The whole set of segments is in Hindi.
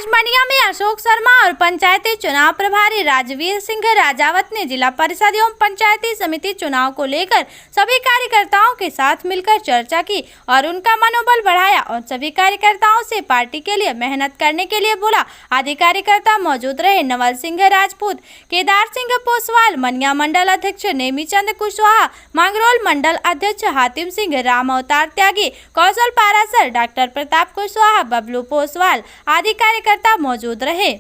मनिया में अशोक शर्मा और पंचायती चुनाव प्रभारी राजवीर सिंह राजावत ने जिला परिषद एवं पंचायती समिति चुनाव को लेकर सभी कार्यकर्ताओं के साथ मिलकर चर्चा की और उनका मनोबल बढ़ाया और सभी कार्यकर्ताओं से पार्टी के लिए मेहनत करने के लिए बोला। आदि कार्यकर्ता मौजूद रहे। नवल सिंह राजपूत, केदार सिंह पोसवाल, मनिया मंडल अध्यक्ष नेमीचंद कुशवाहा, मांगरोल मंडल अध्यक्ष हातिम सिंह, राम अवतार त्यागी, कौशल पारासर, डॉक्टर प्रताप कुशवाहा, बबलू पोसवाल आदि कार्यकर्ता मौजूद रहे।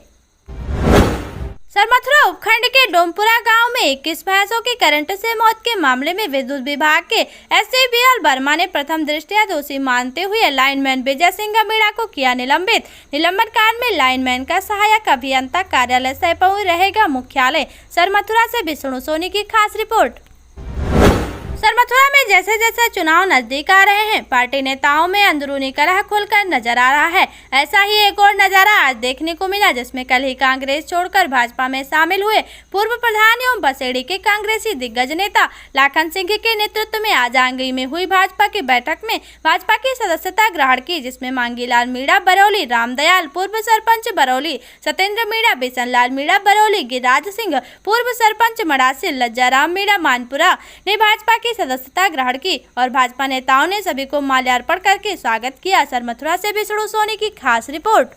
सरमथुरा उपखंड के डोमपुरा गांव में 21 भैंसों की करंट से मौत के मामले में विद्युत विभाग के SCBL वर्मा ने प्रथम दृष्टया दोषी मानते हुए लाइनमैन विजय सिंह मीणा को किया निलंबित। निलंबन कांड में लाइनमैन का सहायक अभियंता कार्यालय सैपऊ रहेगा मुख्यालय। सरमथुरा से विष्णु सोनी की खास रिपोर्ट। सरमथुरा में जैसे जैसे चुनाव नजदीक आ रहे हैं, पार्टी नेताओं में अंदरूनी कलह खुलकर नजर आ रहा है। ऐसा ही एक और नजारा आज देखने को मिला, जिसमें कल ही कांग्रेस छोड़कर भाजपा में शामिल हुए पूर्व प्रधान एवं बसेड़ी के कांग्रेसी दिग्गज नेता लाखन सिंह के नेतृत्व में आज आंगई में हुई भाजपा की बैठक में भाजपा की सदस्यता ग्रहण की, जिसमें मांगीलाल मीणा बरौली, रामदयाल पूर्व सरपंच बरौली, सत्येंद्र मीणा, बिशनलाल मीणा बरौली, गिरिराज सिंह पूर्व सरपंच मड़ासी, लज्जाराम मीणा मानपुरा ने भाजपा की सदस्यता ग्रहण की और भाजपा नेताओं ने सभी को माल्यार्पण करके स्वागत किया। सरमथुरा से विष्णु सोनी की खास रिपोर्ट।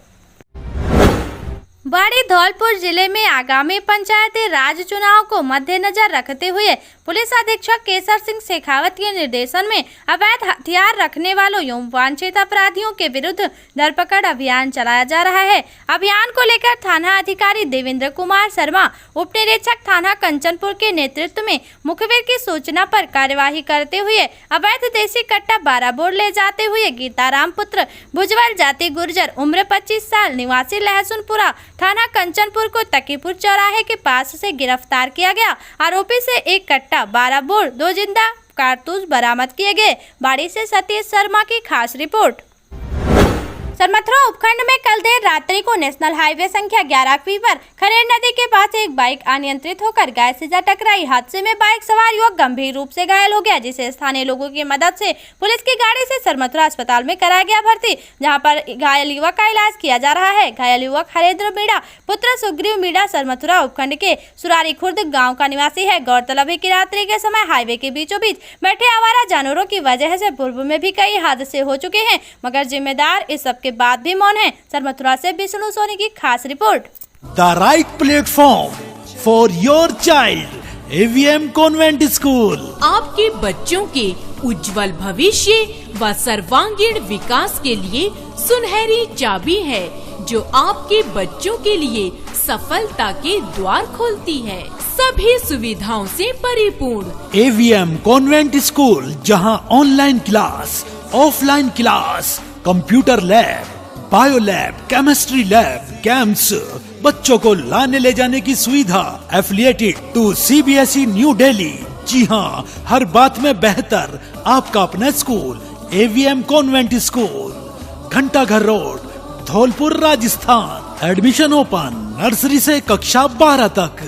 बाड़ी धौलपुर जिले में आगामी पंचायती राज चुनाव को मद्देनजर रखते हुए पुलिस अधीक्षक केसर सिंह शेखावत के निर्देशन में अवैध हथियार रखने वालों एवं वांछित अपराधियों के विरुद्ध धरपकड़ अभियान चलाया जा रहा है। अभियान को लेकर थाना अधिकारी देवेंद्र कुमार शर्मा, उप निरीक्षक थाना कंचनपुर के नेतृत्व में मुखबिर की सूचना पर कार्यवाही करते हुए अवैध देसी कट्टा 12 बोर ले जाते हुए गीताराम पुत्र भुजबल जाति गुर्जर उम्र 25 साल निवासी लहसुनपुरा थाना कंचनपुर को तकीपुर चौराहे के पास से गिरफ्तार किया गया। आरोपी से एक कट्टा 12 बोर 2 जिंदा कारतूस बरामद किए गए। बाड़ी से सतीश शर्मा की खास रिपोर्ट। सरमथुरा उपखंड में कल देर रात्रि को नेशनल हाईवे संख्या 11 पर खरेड़ नदी के पास एक बाइक अनियंत्रित होकर गाय से जा टकराई। हादसे में बाइक सवार युवक गंभीर रूप से घायल हो गया, जिसे स्थानीय लोगों की मदद से पुलिस की गाड़ी से सरमथुरा अस्पताल में कराया गया भर्ती, जहां पर घायल युवक का इलाज किया जा रहा है। घायल युवक हरेंद्र मीणा पुत्र सुग्रीव मीणा सरमथुरा उपखंड के सुरारी खुर्द गाँव का निवासी है। गौरतलब है कि रात्रि के समय हाईवे के बीचों बीच बैठे आवारा जानवरों की वजह से पूर्व में भी कई हादसे हो चुके हैं, मगर जिम्मेदार इस सब बात भी मौन है। सरमथुरा से विष्णु सोनी की खास report. The right platform for your child AVM convent school आपके बच्चों के उज्जवल भविष्य व सर्वांगीण विकास के लिए सुनहरी चाबी है, जो आपके बच्चों के लिए सफलता के द्वार खोलती है। सभी सुविधाओं से परिपूर्ण AVM कॉन्वेंट स्कूल, जहां online class, offline class, computer lab, bio lab, chemistry lab, campus, बच्चों को लाने ले जाने की सुविधा, affiliated to CBSE new Delhi. जी हाँ, हर बात में बेहतर आपका अपना school AVM convent school, Ghantaghar road, Dholpur, Rajasthan. Admission open, nursery से कक्षा 12 तक।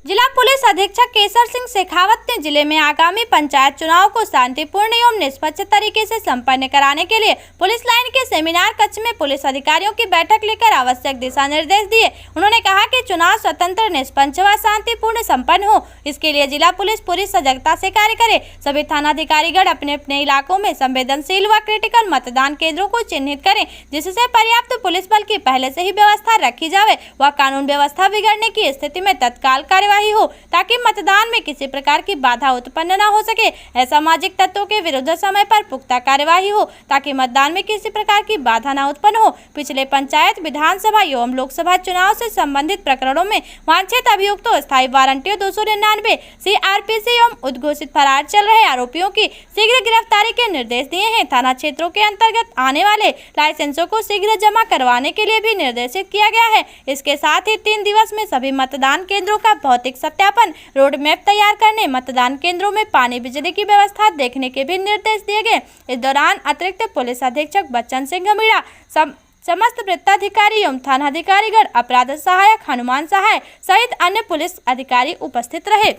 जिला पुलिस अधीक्षक केसर सिंह शेखावत ने जिले में आगामी पंचायत चुनाव को शांतिपूर्ण एवं निष्पक्ष तरीके से संपन्न कराने के लिए पुलिस लाइन के सेमिनार कक्ष में पुलिस अधिकारियों की बैठक लेकर आवश्यक दिशा निर्देश दिए। उन्होंने कहा कि चुनाव स्वतंत्र, निष्पक्ष व शांतिपूर्ण संपन्न हो, इसके लिए जिला पुलिस पूरी सजगता से कार्य करे। सभी थानाधिकारीगण अपने अपने इलाकों में संवेदनशील व क्रिटिकल मतदान केंद्रों को चिन्हित करें, जिससे पर्याप्त पुलिस बल की पहले से ही व्यवस्था रखी जाए व कानून व्यवस्था बिगड़ने की स्थिति में तत्काल कार्यवाही हो, ताकि मतदान में किसी प्रकार की बाधा उत्पन्न न हो सके। असामाजिक तत्वों के विरुद्ध समय पर पुख्ता कार्यवाही हो, ताकि मतदान में किसी प्रकार की बाधा न उत्पन्न हो। पिछले पंचायत, विधानसभा एवं लोकसभा चुनाव से संबंधित प्रकरणों में वांछित अभियुक्तों, स्थायी वारंटियों 299 CRPC एवं उद्घोषित फरार चल रहे आरोपियों की शीघ्र गिरफ्तारी के निर्देश दिए हैं। थाना क्षेत्रों के अंतर्गत आने वाले लाइसेंसों को शीघ्र जमा करवाने के लिए भी निर्देशित किया गया है। इसके साथ ही 3 दिवस में सभी मतदान केंद्रों का भौतिक सत्यापन, रोड मैप तैयार करने, मतदान केंद्रों में पानी बिजली की व्यवस्था देखने के भी निर्देश दिए गए। इस दौरान अतिरिक्त पुलिस अधीक्षक बच्चन सिंह मीणा, समस्त वृत्ताधिकारी एवं थानाधिकारीगण, अपराध सहायक हनुमान सहाय सहित अन्य पुलिस अधिकारी उपस्थित रहे।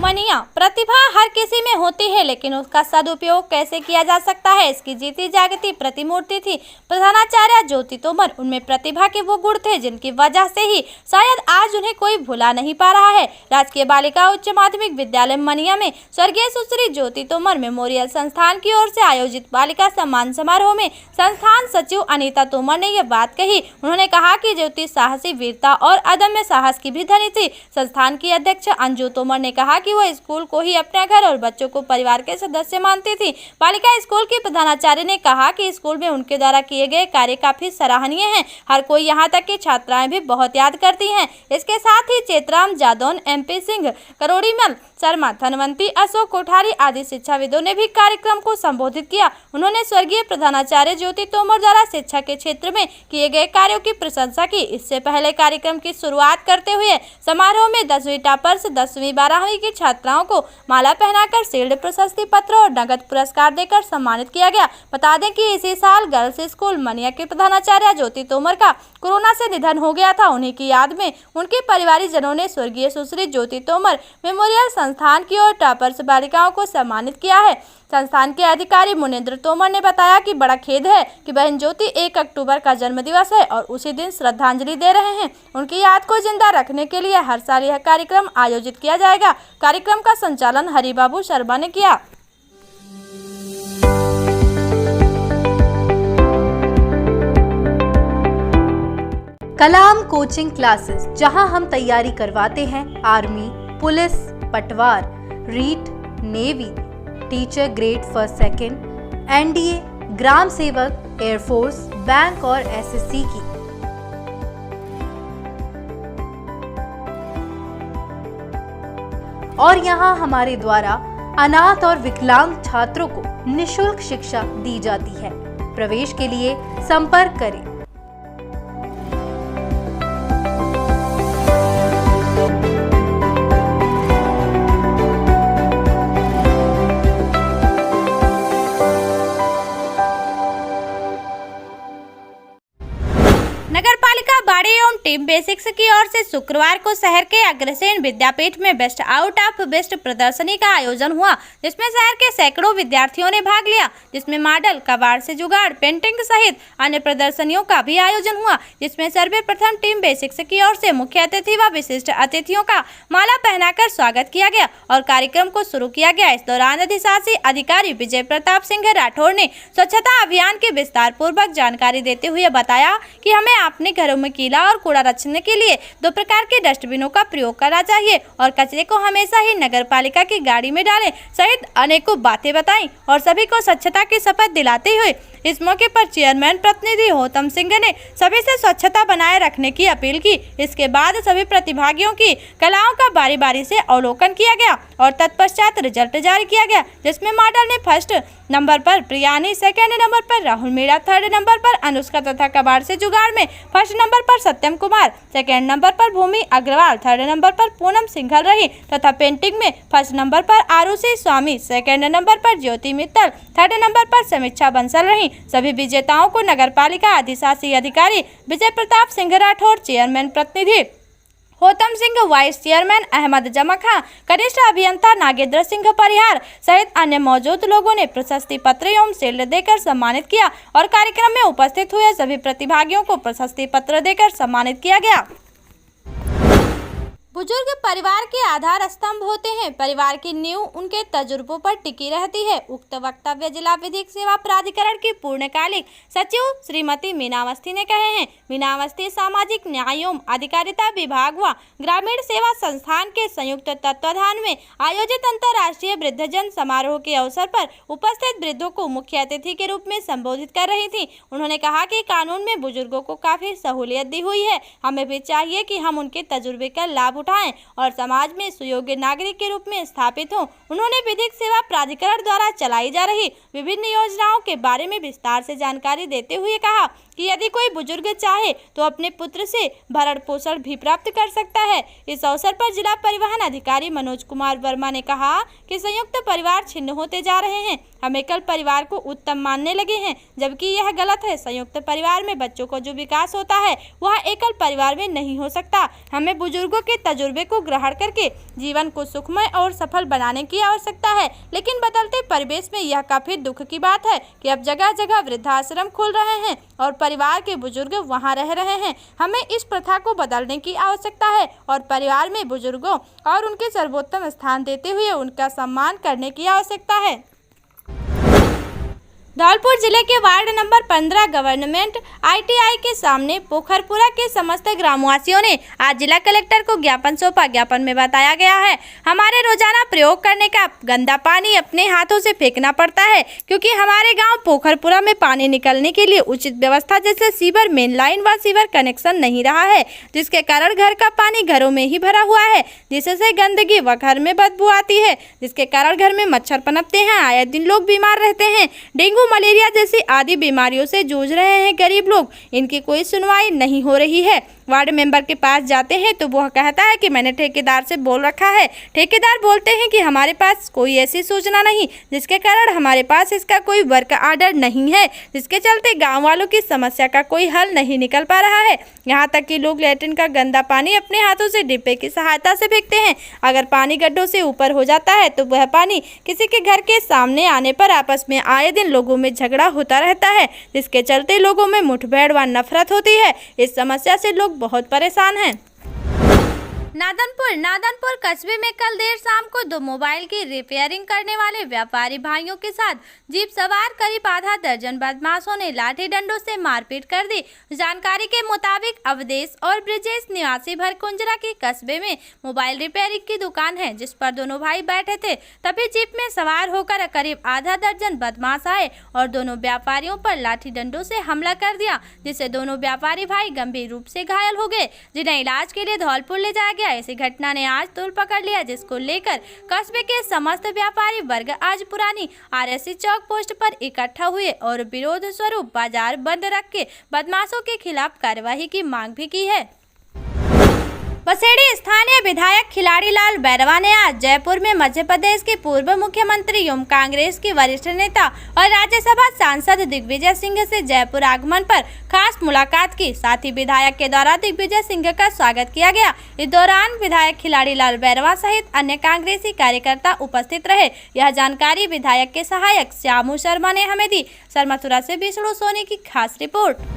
मनिया। प्रतिभा हर किसी में होती है, लेकिन उसका सदुपयोग कैसे किया जा सकता है, इसकी जीती जागती प्रतिमूर्ति थी प्रधानाचार्य ज्योति तोमर। उनमें प्रतिभा के वो गुण थे जिनकी वजह से ही शायद आज उन्हें कोई भुला नहीं पा रहा है। राजकीय बालिका उच्च माध्यमिक विद्यालय मनिया में स्वर्गीय सुश्री ज्योति तोमर मेमोरियल संस्थान की ओर से आयोजित बालिका सम्मान समारोह में संस्थान सचिव अनीता तोमर ने यह बात कही। उन्होंने कहा कि ज्योति साहसी, वीरता और अदम्य साहस की भी धनी थी। संस्थान की अध्यक्ष अंजू तोमर ने कहा कि वो स्कूल को ही अपना घर और बच्चों को परिवार के सदस्य मानती थी। बालिका स्कूल की प्रधानाचार्य ने कहा कि स्कूल में उनके द्वारा किए गए कार्य काफी सराहनीय हैं। हर कोई यहाँ तक कि छात्राएं भी बहुत याद करती हैं। इसके साथ ही चेतराम जादौन, MP सिंह, करोड़ीमल शर्मा, धनवंती, अशोक कोठारी आदि शिक्षाविदों ने भी कार्यक्रम को संबोधित किया। उन्होंने स्वर्गीय प्रधानाचार्य ज्योति तोमर द्वारा शिक्षा के क्षेत्र में किए गए कार्यों की प्रशंसा की। इससे पहले कार्यक्रम की शुरुआत करते हुए समारोह में 10वीं टॉपर्स, 10वीं 12वीं की छात्राओं को माला पहनाकर शील्ड, प्रशस्ति पत्र और नगद पुरस्कार देकर सम्मानित किया गया। बता दें कि इसी साल गर्ल्स स्कूल मनिया के प्रधानाचार्य ज्योति तोमर का कोरोना से निधन हो गया था। उन्हीं की याद में उनके परिवारजनों ने स्वर्गीय सुश्री ज्योति तोमर मेमोरियल संस्थान की ओर टॉपर्स बालिकाओं को सम्मानित किया है। संस्थान के अधिकारी मुनेंद्र तोमर ने बताया कि बड़ा खेद है कि बहन ज्योति 1 अक्टूबर का जन्मदिवस है और उसी दिन श्रद्धांजलि दे रहे हैं। उनकी याद को जिंदा रखने के लिए हर साल यह कार्यक्रम आयोजित किया जाएगा। कार्यक्रम का संचालन हरिबाबू शर्मा ने किया। कलाम कोचिंग क्लासेस, जहां हम तैयारी करवाते हैं आर्मी, पुलिस, पटवार, REET, navy, teacher grade 1st 2nd, NDA, ग्राम सेवक, एयरफोर्स, बैंक और SSC की। और यहाँ हमारे द्वारा अनाथ और विकलांग छात्रों को निःशुल्क शिक्षा दी जाती है। प्रवेश के लिए संपर्क करें। नगरपालिका बाड़ी एवं टीम बेसिक्स की ओर से शुक्रवार को शहर के अग्रसेन विद्यापीठ में बेस्ट आउट ऑफ बेस्ट प्रदर्शनी का आयोजन हुआ, जिसमें शहर के सैकड़ों विद्यार्थियों ने भाग लिया। जिसमें मॉडल, कबाड़ से जुगाड़, पेंटिंग सहित अन्य प्रदर्शनियों का भी आयोजन हुआ, जिसमें सर्वप्रथम टीम बेसिक्स की ओर से मुख्य अतिथि व विशिष्ट अतिथियों का माला पहनाकर स्वागत किया गया और कार्यक्रम को शुरू किया गया। इस दौरान अधिशासी अधिकारी विजय प्रताप सिंह राठौड़ ने स्वच्छता अभियान की विस्तार पूर्वक जानकारी देते हुए बताया कि हमें अपने घरों में कीला और कूड़ा रखने के लिए 2 प्रकार के डस्टबिनों का प्रयोग करना चाहिए और कचरे को हमेशा ही नगर पालिका की गाड़ी में डालें सहित अनेकों बातें बताई और सभी को स्वच्छता की शपथ दिलाते हुए इस मौके पर चेयरमैन प्रतिनिधि होतम सिंह ने सभी से स्वच्छता बनाए रखने की अपील की। इसके बाद सभी प्रतिभागियों की कलाओं का बारी बारी से अवलोकन किया गया और तत्पश्चात रिजल्ट जारी किया गया, जिसमें मॉडल ने 1st नंबर पर प्रियानी, 2nd नंबर पर राहुल मीणा, 3rd नंबर पर अनुष्का तथा कबाड़ से जुगाड़ में 1st नंबर पर सत्यम कुमार, 2nd नंबर पर भूमि अग्रवाल, 3rd नंबर पर पूनम सिंघल रही तथा पेंटिंग में 1st नंबर पर आरुषि स्वामी, 2nd नंबर पर ज्योति मित्तल, 3rd नंबर पर समीक्षा बंसल रही। सभी विजेताओं को नगरपालिका अधिशासी अधिकारी विजय प्रताप सिंह राठौड़, चेयरमैन प्रतिनिधि होतम सिंह, वाइस चेयरमैन अहमद जमा खां, कनिष्ठ अभियंता नागेंद्र सिंह परिहार सहित अन्य मौजूद लोगों ने प्रशस्ति पत्र एवं शील्ड देकर सम्मानित किया और कार्यक्रम में उपस्थित हुए सभी प्रतिभागियों को प्रशस्ति पत्र देकर सम्मानित किया गया। बुजुर्ग परिवार के आधार स्तंभ होते हैं। परिवार की नींव उनके तजुर्बों पर टिकी रहती है। उक्त वक्तव्य जिला विधिक सेवा प्राधिकरण की पूर्णकालिक सचिव श्रीमती मीना अवस्थी ने कहे हैं। मीना अवस्थी सामाजिक न्याय एवं अधिकारिता विभाग व ग्रामीण सेवा संस्थान के संयुक्त तत्वाधान में आयोजित अंतर्राष्ट्रीय वृद्धजन समारोह के अवसर पर उपस्थित वृद्धों को मुख्य अतिथि के रूप में संबोधित कर रही थी। उन्होंने कहा कि कानून में बुजुर्गों को काफी सहूलियत दी हुई है। हमें भी चाहिए कि हम उनके तजुर्बे का लाभ उठाएं और समाज में सुयोग्य नागरिक के रूप में स्थापित हों। उन्होंने विधिक सेवा प्राधिकरण द्वारा चलाई जा रही विभिन्न योजनाओं के बारे में विस्तार से जानकारी देते हुए कहा कि यदि कोई बुजुर्ग चाहे तो अपने पुत्र से भरण पोषण भी प्राप्त कर सकता है। इस अवसर पर जिला परिवहन अधिकारी मनोज कुमार वर्मा ने कहा कि संयुक्त परिवार छिन्न होते जा रहे हैं। हम एकल परिवार को उत्तम मानने लगे हैं, जबकि यह गलत है। संयुक्त परिवार में बच्चों को जो विकास होता है वह एकल परिवार में नहीं हो सकता। हमें बुजुर्गों के तजुर्बे को ग्रहण करके जीवन को सुखमय और सफल बनाने की आवश्यकता है। लेकिन बदलते परिवेश में यह काफी दुख की बात है कि अब जगह जगह वृद्धाश्रम खुल रहे हैं और परिवार के बुजुर्ग वहां रह रहे हैं। हमें इस प्रथा को बदलने की आवश्यकता है और परिवार में बुजुर्गों और उनके सर्वोत्तम स्थान देते हुए उनका सम्मान करने की आवश्यकता है। धौलपुर जिले के वार्ड नंबर 15 गवर्नमेंट ITI के सामने पोखरपुरा के समस्त ग्रामवासियों ने आज जिला कलेक्टर को ज्ञापन सौंपा। ज्ञापन में बताया गया है, हमारे रोजाना प्रयोग करने का गंदा पानी अपने हाथों से फेंकना पड़ता है क्योंकि हमारे गांव पोखरपुरा में पानी निकलने के लिए उचित व्यवस्था जैसे सीवर मेन लाइन व सीवर कनेक्शन नहीं रहा है, जिसके कारण घर का पानी घरों में ही भरा हुआ है, जिससे गंदगी व घर में बदबू आती है, जिसके कारण घर में मच्छर पनपते हैं। आए दिन लोग बीमार रहते हैं। डेंगू मलेरिया जैसी आदि बीमारियों से जूझ रहे हैं गरीब लोग। इनकी कोई सुनवाई नहीं हो रही है। वार्ड मेंबर के पास जाते हैं तो वह कहता है कि मैंने ठेकेदार से बोल रखा है। ठेकेदार बोलते हैं कि हमारे पास कोई ऐसी सूचना नहीं, जिसके कारण हमारे पास इसका कोई वर्क ऑर्डर नहीं है, जिसके चलते गांव वालों की समस्या का कोई हल नहीं निकल पा रहा है। यहाँ तक कि लोग लैट्रिन का गंदा पानी अपने हाथों से डिब्बे की सहायता से फेंकते हैं। अगर पानी गड्ढों से ऊपर हो जाता है तो वह पानी किसी के घर के सामने आने पर आपस में आए दिन लोगों में झगड़ा होता रहता है, जिसके चलते लोगों में मुठभेड़ व नफरत होती है। इस समस्या से लोग बहुत परेशान हैं। नादनपुर कस्बे में कल देर शाम को दो मोबाइल की रिपेयरिंग करने वाले व्यापारी भाइयों के साथ जीप सवार करीब आधा दर्जन बदमाशों ने लाठी डंडों से मारपीट कर दी। जानकारी के मुताबिक अवधेश और ब्रिजेश निवासी भरकुंजरा के कस्बे में मोबाइल रिपेयरिंग की दुकान है, जिस पर दोनों भाई बैठे थे। तभी जीप में सवार होकर करीब आधा दर्जन बदमाश आए और दोनों व्यापारियों पर लाठी डंडों से हमला कर दिया, जिससे दोनों व्यापारी भाई गंभीर रूप से घायल हो गए, जिन्हें इलाज के लिए धौलपुर ले जाया गया। ऐसी घटना ने आज तूल पकड़ लिया, जिसको लेकर कस्बे के समस्त व्यापारी वर्ग आज पुरानी RSC चौक पोस्ट पर इकट्ठा हुए और विरोध स्वरूप बाजार बंद रख के बदमाशों के खिलाफ कार्रवाई की मांग भी की है। बसेड़ी स्थानीय विधायक खिलाड़ी लाल बैरवा ने आज जयपुर में मध्य प्रदेश के पूर्व मुख्यमंत्री एवं कांग्रेस के वरिष्ठ नेता और राज्यसभा सांसद दिग्विजय सिंह से जयपुर आगमन पर खास मुलाकात की। साथ ही विधायक के द्वारा दिग्विजय सिंह का स्वागत किया गया। इस दौरान विधायक खिलाड़ी लाल बैरवा सहित अन्य कांग्रेसी कार्यकर्ता उपस्थित रहे। यह जानकारी विधायक के सहायक श्यामू शर्मा ने हमें दी। सरमथुरा से विष्णु सोनी की खास रिपोर्ट।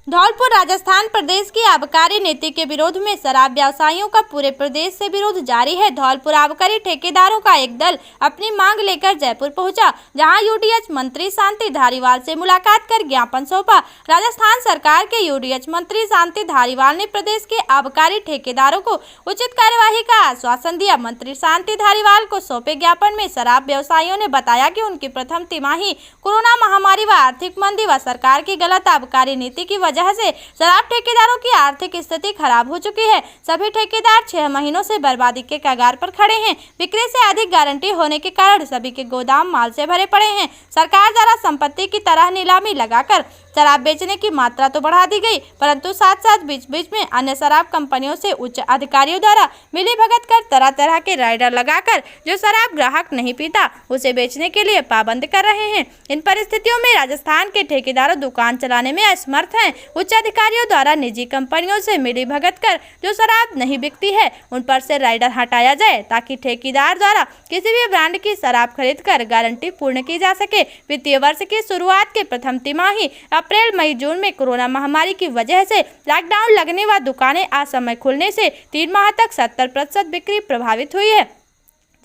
धौलपुर राजस्थान प्रदेश की आबकारी नीति के विरोध में शराब व्यवसायियों का पूरे प्रदेश से विरोध जारी है। धौलपुर आबकारी ठेकेदारों का एक दल अपनी मांग लेकर जयपुर पहुंचा, जहां UDH मंत्री शांति धारीवाल से मुलाकात कर ज्ञापन सौंपा। राजस्थान सरकार के UDH मंत्री शांति धारीवाल ने प्रदेश के आबकारी ठेकेदारों को उचित कार्यवाही का आश्वासन दिया। मंत्री शांति धारीवाल को सौंपे ज्ञापन में शराब व्यवसायियों ने बताया कि उनकी प्रथम तिमाही कोरोना महामारी व आर्थिक मंदी व सरकार की गलत आबकारी नीति की वजह से शराब ठेकेदारों की आर्थिक स्थिति खराब हो चुकी है। सभी ठेकेदार 6 महीनों से बर्बादी के कगार पर खड़े हैं। बिक्री से अधिक गारंटी होने के कारण सभी के गोदाम माल से भरे पड़े हैं। सरकार द्वारा संपत्ति की तरह नीलामी लगाकर शराब बेचने की मात्रा तो बढ़ा दी गई, परंतु साथ साथ बीच बीच में अन्य शराब कंपनियों से उच्च अधिकारियों द्वारा मिली भगत कर तरह तरह के राइडर लगाकर जो शराब ग्राहक नहीं पीता उसे बेचने के लिए पाबंद कर रहे हैं। इन परिस्थितियों में राजस्थान के ठेकेदार दुकान चलाने में असमर्थ हैं। उच्च अधिकारियों द्वारा निजी कंपनियों से मिली भगत कर जो शराब नहीं बिकती है उन पर से राइडर हटाया जाए, ताकि ठेकेदार द्वारा किसी भी ब्रांड की शराब खरीद कर गारंटी पूर्ण की जा सके। वित्तीय वर्ष की शुरुआत के प्रथम तिमाही अप्रैल मई जून में कोरोना महामारी की वजह से लॉकडाउन लगने व दुकानें असमय खुलने से 3 माह तक 70% बिक्री प्रभावित हुई है,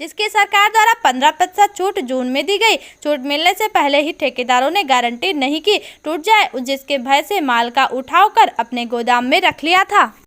जिसकी सरकार द्वारा 15% छूट जून में दी गई। छूट मिलने से पहले ही ठेकेदारों ने गारंटी नहीं की टूट जाए, जिसके भय से माल का उठाव कर अपने गोदाम में रख लिया था।